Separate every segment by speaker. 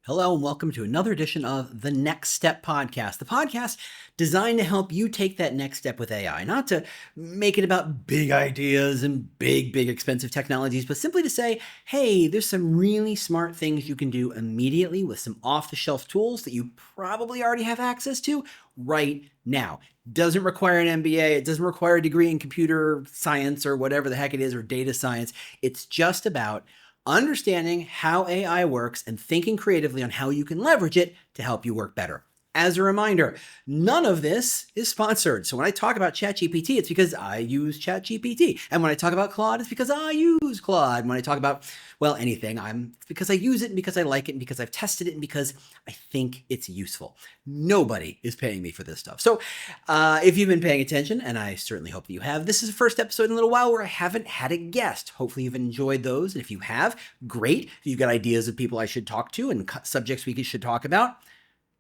Speaker 1: Hello and welcome to another edition of the Next Step podcast, the podcast designed to help you take that next step with AI, not to make it about big ideas and big expensive technologies, but simply to say, hey, there's some really smart things you can do immediately with some off-the-shelf tools that you probably already have access to right now. Doesn't require an MBA, it doesn't require a degree in computer science or whatever the heck it is, or data science. It's just about understanding how AI works and thinking creatively on how you can leverage it to help you work better. As a reminder, none of this is sponsored. So when I talk about ChatGPT, it's because I use ChatGPT. And when I talk about Claude, it's because I use Claude. And when I talk about, well, anything, it's because I use it and because I like it and because I've tested it and because I think it's useful. Nobody is paying me for this stuff. So if you've been paying attention, and I certainly hope that you have, this is the first episode in a little while where I haven't had a guest. Hopefully you've enjoyed those. And if you have, great. If you've got ideas of people I should talk to and subjects we should talk about,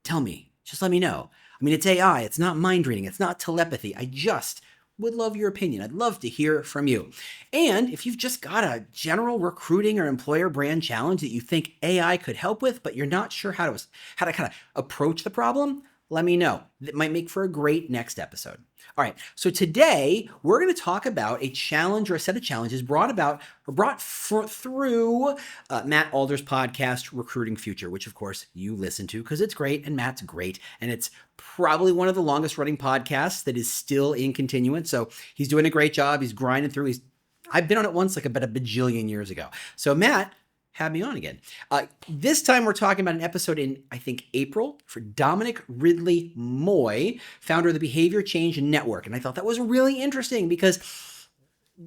Speaker 1: tell me. Just let me know. I mean, it's AI. It's not mind reading. It's not telepathy. I just would love your opinion. I'd love to hear from you. And if you've just got a general recruiting or employer brand challenge that you think AI could help with, but you're not sure how to kind of approach the problem, let me know. That might make for a great next episode. All right, so today we're going to talk about a challenge or a set of challenges brought through Matt Alder's podcast, Recruiting Future, which of course you listen to because it's great and Matt's great. And it's probably one of the longest running podcasts that is still in continuance. So he's doing a great job. He's grinding through. I've been on it once, like about a bajillion years ago. So Matt had me on again. This time we're talking about an episode in, I think, April for Dominic Ridley Moy, founder of the Behavior Change Network. And I thought that was really interesting because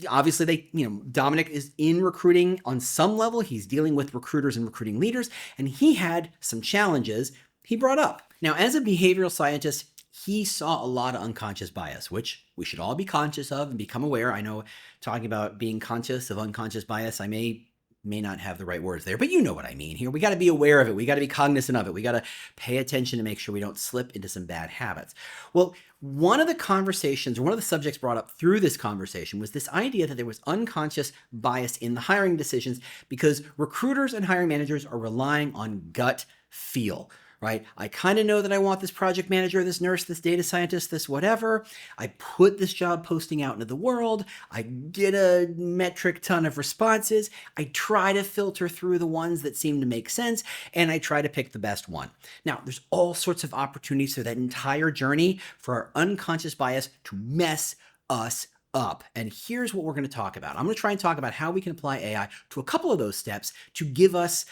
Speaker 1: obviously Dominic is in recruiting on some level. He's dealing with recruiters and recruiting leaders, and he had some challenges he brought up. Now, as a behavioral scientist, he saw a lot of unconscious bias, which we should all be conscious of and become aware. I know talking about being conscious of unconscious bias, I may not have the right words there, but you know what I mean here. We got to be aware of it. We got to be cognizant of it. We got to pay attention to make sure we don't slip into some bad habits. Well, one of the conversations, or one of the subjects brought up through this conversation was this idea that there was unconscious bias in the hiring decisions because recruiters and hiring managers are relying on gut feel. Right? I kind of know that I want this project manager, this nurse, this data scientist, this whatever. I put this job posting out into the world. I get a metric ton of responses. I try to filter through the ones that seem to make sense, and I try to pick the best one. Now, there's all sorts of opportunities for that entire journey for our unconscious bias to mess us up. And here's what we're going to talk about. I'm going to try and talk about how we can apply AI to a couple of those steps to give us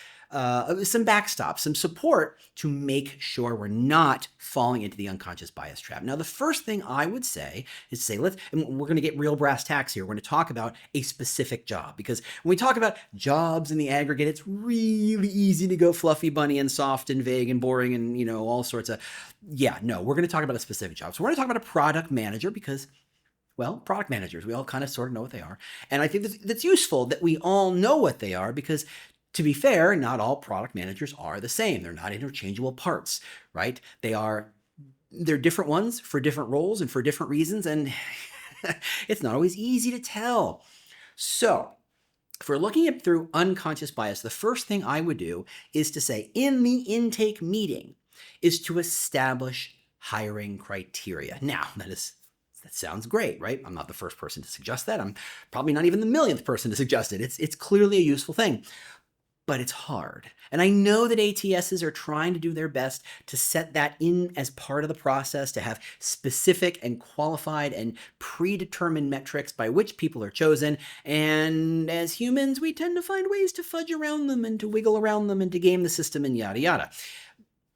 Speaker 1: some backstop, some support to make sure we're not falling into the unconscious bias trap. Now, the first thing I would say is and we're going to get real brass tacks here. We're going to talk about a specific job, because when we talk about jobs in the aggregate, it's really easy to go fluffy bunny and soft and vague and boring and, all sorts of, we're going to talk about a specific job. So we're going to talk about a product manager because, well, product managers, we all kind of sort of know what they are. And I think that's useful that we all know what they are because, to be fair, not all product managers are the same. They're not interchangeable parts, right? They're different ones for different roles and for different reasons, and it's not always easy to tell. So if we're looking at through unconscious bias, the first thing I would do is to say in the intake meeting is to establish hiring criteria. Now, that sounds great, right? I'm not the first person to suggest that. I'm probably not even the millionth person to suggest it. It's clearly a useful thing. But it's hard. And I know that ATSs are trying to do their best to set that in as part of the process, to have specific and qualified and predetermined metrics by which people are chosen. And as humans, we tend to find ways to fudge around them and to wiggle around them and to game the system and yada, yada.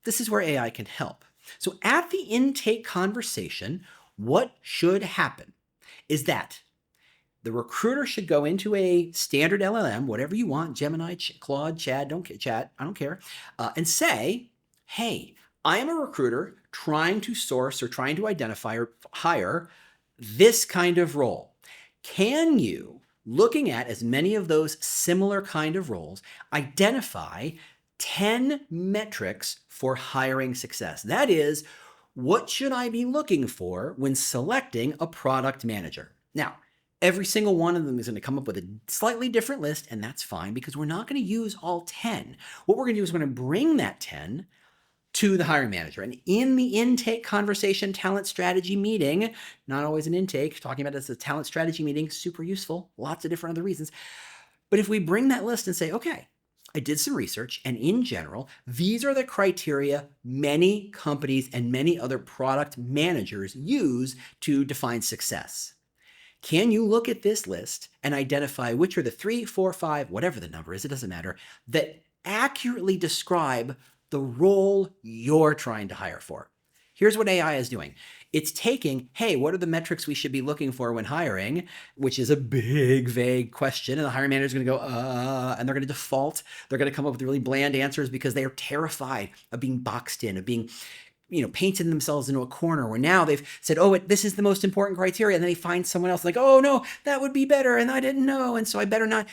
Speaker 1: This is where AI can help. So at the intake conversation, what should happen is that the recruiter should go into a standard LLM, whatever you want, Gemini, Claude, Chat, I don't care, and say, hey, I am a recruiter trying to source or trying to identify or hire this kind of role. Can you, looking at as many of those similar kind of roles, identify 10 metrics for hiring success? That is, what should I be looking for when selecting a product manager? Now, Every single one of them is going to come up with a slightly different list, and that's fine because we're not going to use all 10. What we're going to do is we're going to bring that 10 to the hiring manager. And in the intake conversation talent strategy meeting, not always an intake, talking about it as a talent strategy meeting, super useful, lots of different other reasons. But if we bring that list and say, okay, I did some research, and in general, these are the criteria many companies and many other product managers use to define success. Can you look at this list and identify which are the 3, 4, 5, whatever the number is, it doesn't matter, that accurately describe the role you're trying to hire for? Here's what AI is doing. It's taking, hey, what are the metrics we should be looking for when hiring, which is a big, vague question. And the hiring manager is going to go, and they're going to default. They're going to come up with really bland answers because they are terrified of being boxed in, of being painted themselves into a corner where now they've said, oh, this is the most important criteria. And then they find someone else like, oh, no, that would be better. And I didn't know. And so I better not,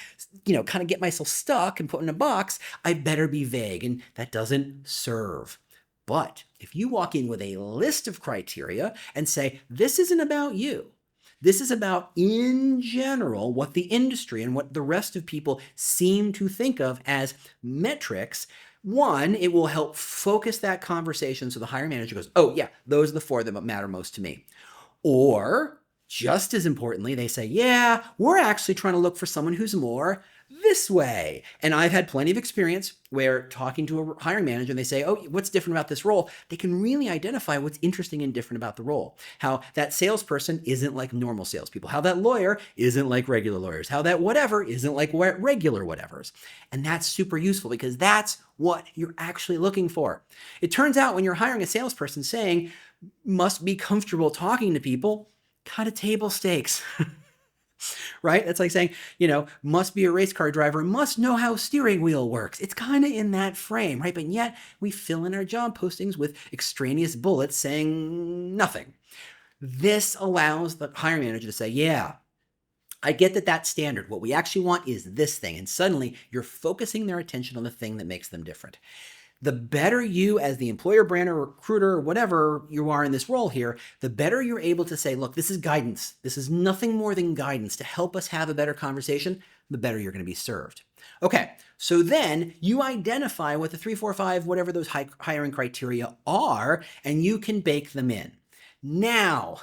Speaker 1: kind of get myself stuck and put in a box. I better be vague. And that doesn't serve. But if you walk in with a list of criteria and say, this isn't about you, this is about, in general, what the industry and what the rest of people seem to think of as metrics, one, it will help focus that conversation so the hiring manager goes, oh, yeah, those are the 4 that matter most to me. Or, just as importantly, they say, yeah, we're actually trying to look for someone who's more this way. And I've had plenty of experience where talking to a hiring manager and they say, oh, what's different about this role? They can really identify what's interesting and different about the role. How that salesperson isn't like normal salespeople. How that lawyer isn't like regular lawyers. How that whatever isn't like regular whatevers. And that's super useful because that's what you're actually looking for. It turns out when you're hiring a salesperson saying, must be comfortable talking to people, kind of table stakes. Right? That's like saying, must be a race car driver, must know how a steering wheel works. It's kind of in that frame, right? But yet we fill in our job postings with extraneous bullets saying nothing. This allows the hiring manager to say, yeah, I get that that's standard. What we actually want is this thing. And suddenly you're focusing their attention on the thing that makes them different. The better you as the employer, brand, or recruiter, or whatever you are in this role here, the better you're able to say, look, this is guidance. This is nothing more than guidance to help us have a better conversation, the better you're going to be served. Okay, so then you identify what the 3, 4, 5, whatever those hiring criteria are, and you can bake them in. Now,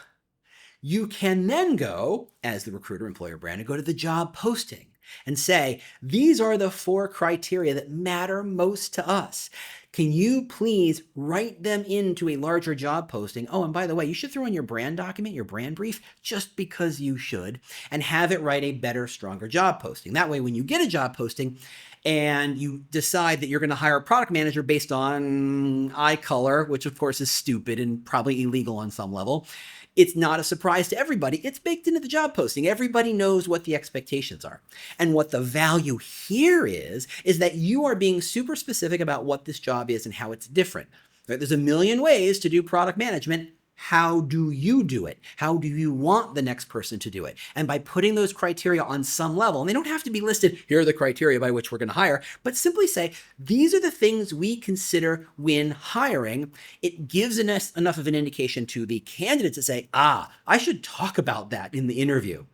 Speaker 1: you can then go, as the recruiter, employer, brand, and go to the job posting and say, these are the 4 criteria that matter most to us. Can you please write them into a larger job posting? Oh, and by the way, you should throw in your brand document, your brand brief, just because you should, and have it write a better, stronger job posting. That way, when you get a job posting and you decide that you're going to hire a product manager based on eye color, which of course is stupid and probably illegal on some level, it's not a surprise to everybody. It's baked into the job posting. Everybody knows what the expectations are. And what the value here is that you are being super specific about what this job is and how it's different. Right? There's a million ways to do product management. How do you do it? How do you want the next person to do it? And by putting those criteria on some level, and they don't have to be listed, here are the criteria by which we're going to hire, but simply say, these are the things we consider when hiring. It gives enough of an indication to the candidate to say, I should talk about that in the interview.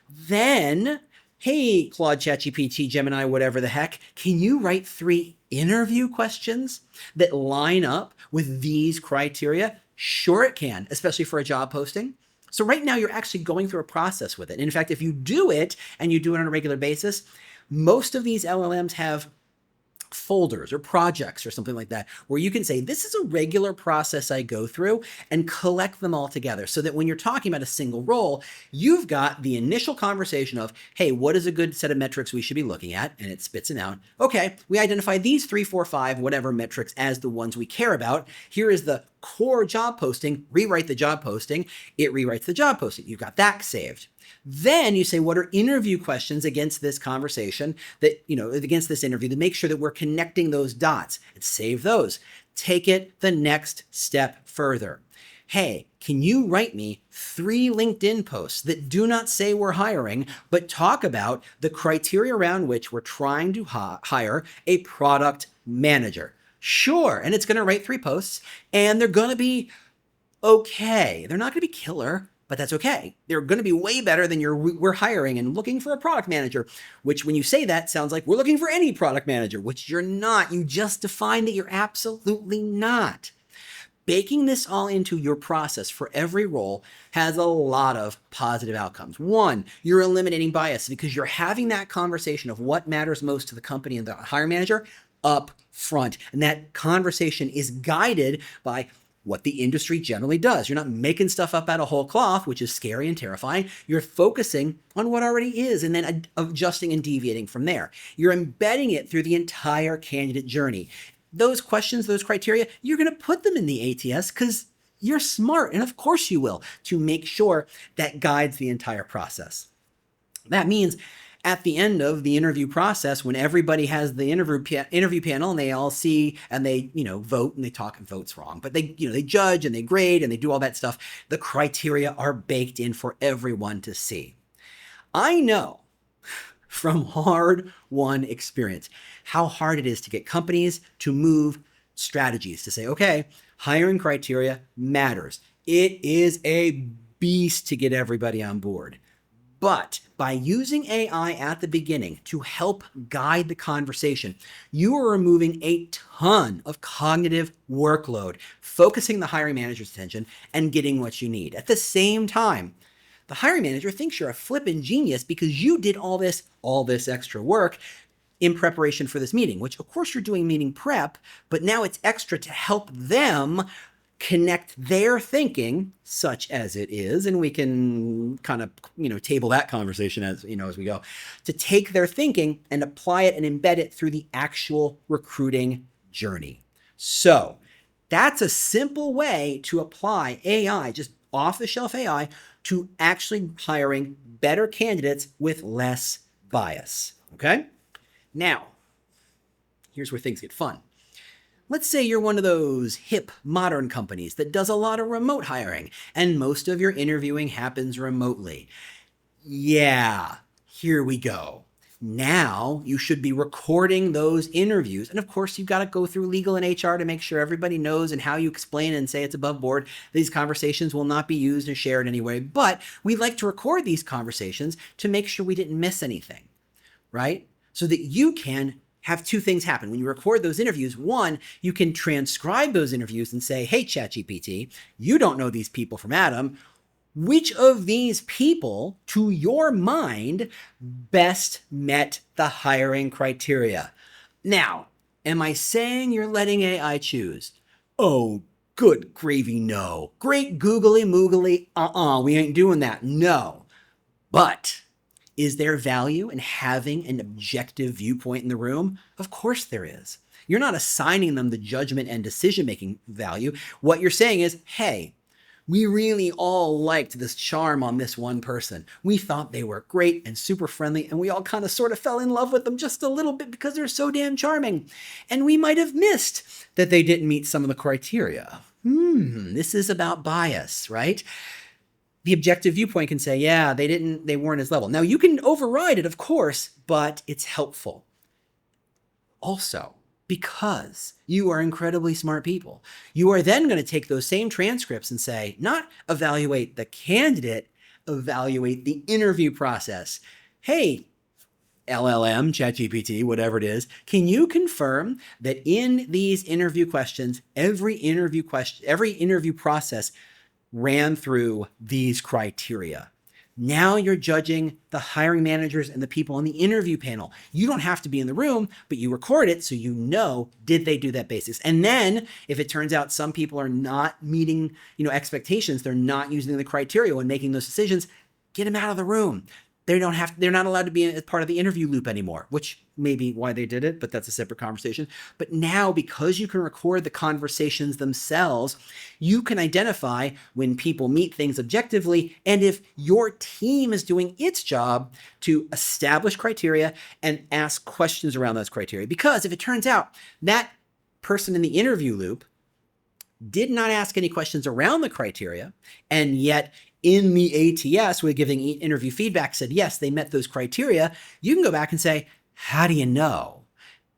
Speaker 1: Then, hey, Claude, ChatGPT, Gemini, whatever the heck, can you write 3 interview questions that line up with these criteria? Sure it can, especially for a job posting. So right now you're actually going through a process with it. And in fact, if you do it and you do it on a regular basis, most of these LLMs have folders or projects or something like that, where you can say, this is a regular process I go through, and collect them all together so that when you're talking about a single role, you've got the initial conversation of, hey, what is a good set of metrics we should be looking at? And it spits it out. Okay, we identify these 3, 4, 5, whatever metrics as the ones we care about. Here is the core job posting. Rewrite the job posting. It rewrites the job posting. You've got that saved. Then you say, what are interview questions against this conversation against this interview, to make sure that we're connecting those dots, and save those. Take it the next step further. Hey, can you write me 3 LinkedIn posts that do not say we're hiring, but talk about the criteria around which we're trying to hire a product manager? Sure. And it's going to write 3 posts, and they're going to be okay. They're not going to be killer, but that's okay. They're going to be way better than we're hiring and looking for a product manager, which when you say that sounds like we're looking for any product manager, which you're not. You just defined that you're absolutely not. Baking this all into your process for every role has a lot of positive outcomes. One, you're eliminating bias because you're having that conversation of what matters most to the company and the hiring manager up front. And that conversation is guided by what the industry generally does. You're not making stuff up out of whole cloth, which is scary and terrifying. You're focusing on what already is and then adjusting and deviating from there. You're embedding it through the entire candidate journey. Those questions, those criteria, you're going to put them in the ATS because you're smart, and of course you will, to make sure that guides the entire process. That means at the end of the interview process, when everybody has the interview panel and they all see and they, vote, and they talk, and vote's wrong, but they judge and they grade and they do all that stuff, the criteria are baked in for everyone to see. I know from hard-won experience how hard it is to get companies to move strategies to say, okay, hiring criteria matters. It is a beast to get everybody on board. But by using AI at the beginning to help guide the conversation, you are removing a ton of cognitive workload, focusing the hiring manager's attention and getting what you need. At the same time, the hiring manager thinks you're a flippin' genius because you did all this extra work in preparation for this meeting, which of course you're doing meeting prep, but now it's extra to help them connect their thinking, such as it is, and we can kind of, table that conversation as we go, to take their thinking and apply it and embed it through the actual recruiting journey. So that's a simple way to apply AI, just off-the-shelf AI, to actually hiring better candidates with less bias, okay? Now, here's where things get fun. Let's say you're one of those hip, modern companies that does a lot of remote hiring, and most of your interviewing happens remotely. Yeah, here we go. Now you should be recording those interviews. And of course, you've got to go through legal and HR to make sure everybody knows, and how you explain and say it's above board. These conversations will not be used or shared anyway, but we like to record these conversations to make sure we didn't miss anything, right? So that you can have two things happen. When you record those interviews, one, you can transcribe those interviews and say, hey, ChatGPT, you don't know these people from Adam. Which of these people, to your mind, best met the hiring criteria? Now, am I saying you're letting AI choose? Oh, good gravy, no. Great googly moogly, we ain't doing that, no. But is there value in having an objective viewpoint in the room? Of course there is. You're not assigning them the judgment and decision-making value. What you're saying is, hey, we really all liked this charm on this one person. We thought they were great and super friendly, and we all kind of sort of fell in love with them just a little bit because they're so damn charming. And we might have missed that they didn't meet some of the criteria. This is about bias, right? The objective viewpoint can say, yeah, they weren't as level. Now you can override it, of course, but it's helpful. Also, because you are incredibly smart people, you are then going to take those same transcripts and say, not evaluate the candidate, evaluate the interview process. Hey, LLM, ChatGPT, whatever it is, can you confirm that in these interview questions, every interview process ran through these criteria? Now you're judging the hiring managers and the people on the interview panel. You don't have to be in the room, but you record it so you know, did they do that basics? And then if it turns out some people are not meeting, expectations, they're not using the criteria when making those decisions, get them out of the room. They're not allowed to be a part of the interview loop anymore, which may be why they did it, but that's a separate conversation. But now, because you can record the conversations themselves, you can identify when people meet things objectively, and if your team is doing its job to establish criteria and ask questions around those criteria. Because if it turns out that person in the interview loop did not ask any questions around the criteria, and yet in the ATS, with giving interview feedback, said, yes, they met those criteria, you can go back and say, how do you know?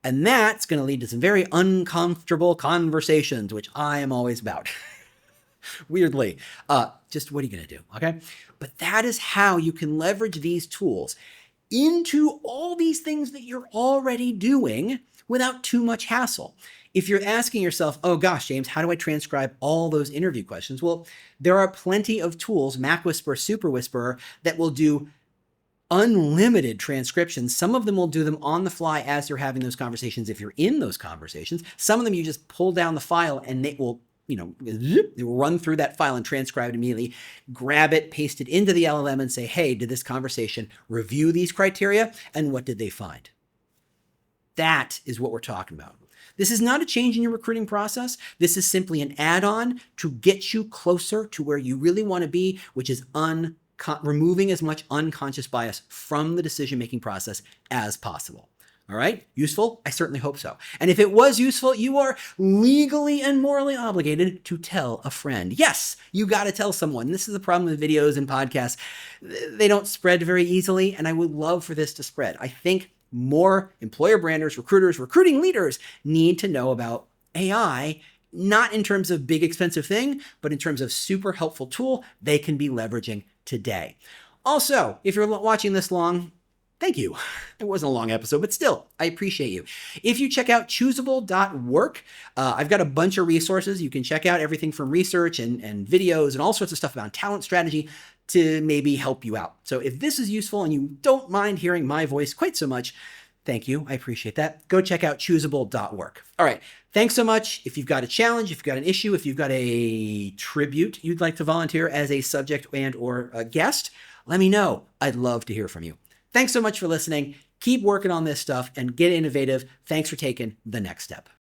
Speaker 1: And that's going to lead to some very uncomfortable conversations, which I am always about. weirdly. Just what are you going to do? Okay. But that is how you can leverage these tools into all these things that you're already doing without too much hassle. If you're asking yourself, oh gosh, James, how do I transcribe all those interview questions? Well, there are plenty of tools, Mac Whisperer, Super Whisperer, that will do unlimited transcriptions. Some of them will do them on the fly as you're having those conversations if you're in those conversations. Some of them you just pull down the file and they will run through that file and transcribe it immediately, grab it, paste it into the LLM and say, hey, did this conversation review these criteria? And what did they find? That is what we're talking about. This is not a change in your recruiting process. This is simply an add-on to get you closer to where you really want to be, which is removing as much unconscious bias from the decision-making process as possible. All right? Useful? I certainly hope so. And if it was useful, you are legally and morally obligated to tell a friend. Yes, you got to tell someone. This is the problem with videos and podcasts. They don't spread very easily, and I would love for this to spread. I think more employer branders, recruiters, recruiting leaders need to know about AI, not in terms of big expensive thing, but in terms of super helpful tool they can be leveraging today. Also, if you're watching this long, thank you. It wasn't a long episode, but still, I appreciate you. If you check out choosable.work, I've got a bunch of resources. You can check out everything from research and videos and all sorts of stuff about talent strategy to maybe help you out. So if this is useful and you don't mind hearing my voice quite so much, thank you. I appreciate that. Go check out choosable.work. All right. Thanks so much. If you've got a challenge, if you've got an issue, if you've got a tribute you'd like to volunteer as a subject and or a guest, let me know. I'd love to hear from you. Thanks so much for listening. Keep working on this stuff and get innovative. Thanks for taking the next step.